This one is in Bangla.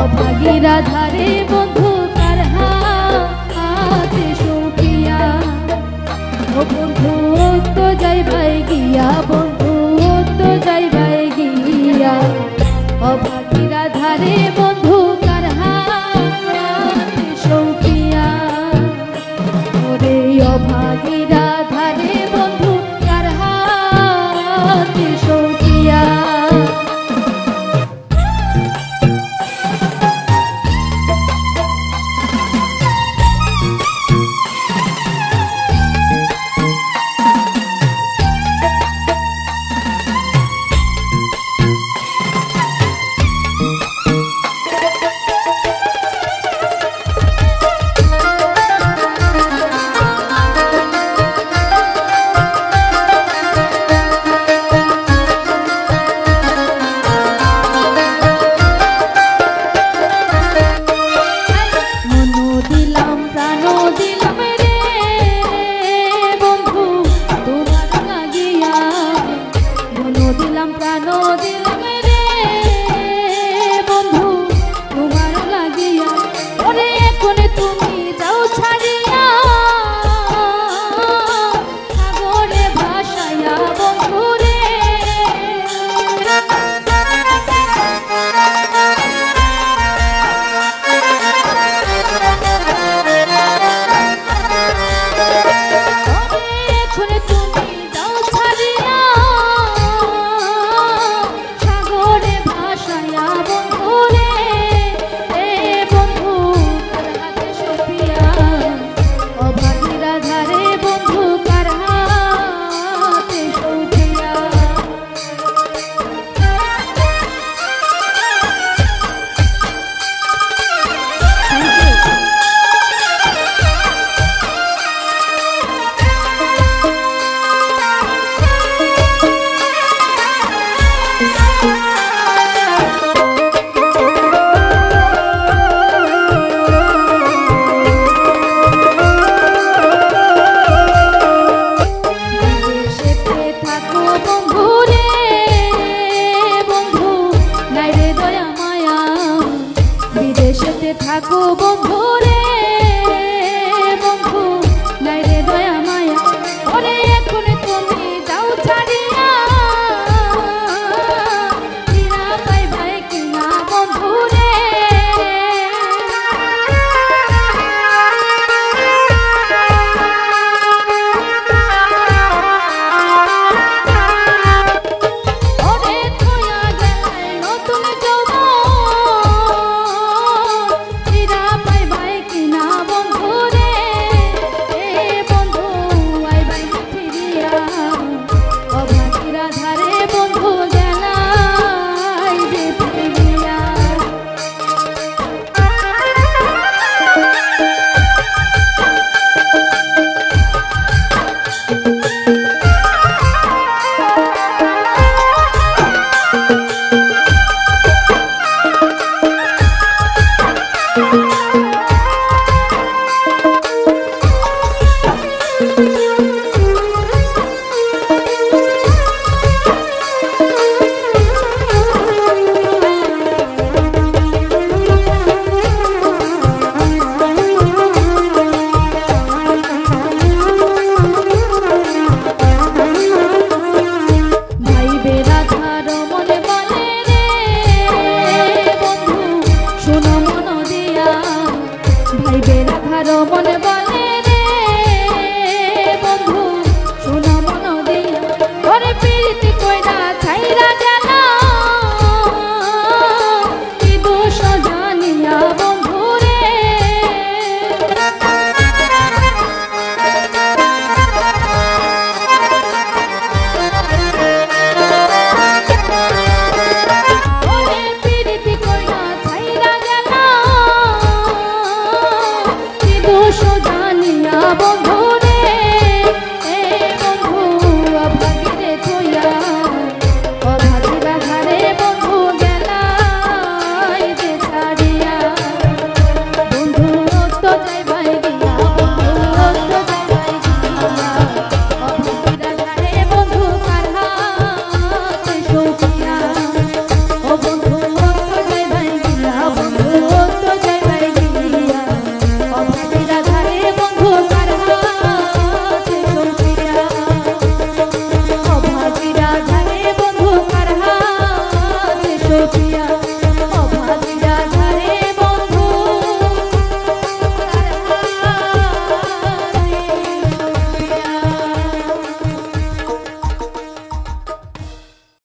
অভাগীরা ধারে বন্ধু কার হাতে সৌখিয়া ও বন্ধু তো যাই ভাই গিয়া বন্ধু তো যাই ভাই গিয়া অভাগীরা ধারে বন্ধু কার হাতে সৌখিয়া ওরে অভাগীরা ধারে বন্ধু কার হাতে সৌখিয়া থাকো বন্ধু রে বন্ধু নাই রে দয়া মায়া ওরে এখন তুমি যাও ছাড়িয়া ফিরা পাইবে কিনা বন্ধু রে ওরে থইয়া গেলে নতুন যৌবন মনে বলে রে বন্ধু শোনা মন দিয়া ওরে প্রীতি কইরা ছাইরা গেল কি দোষ জানিয়া বন্ধু রে ওরে প্রীতি কইরা ছাইরা গেল কি দোষ তো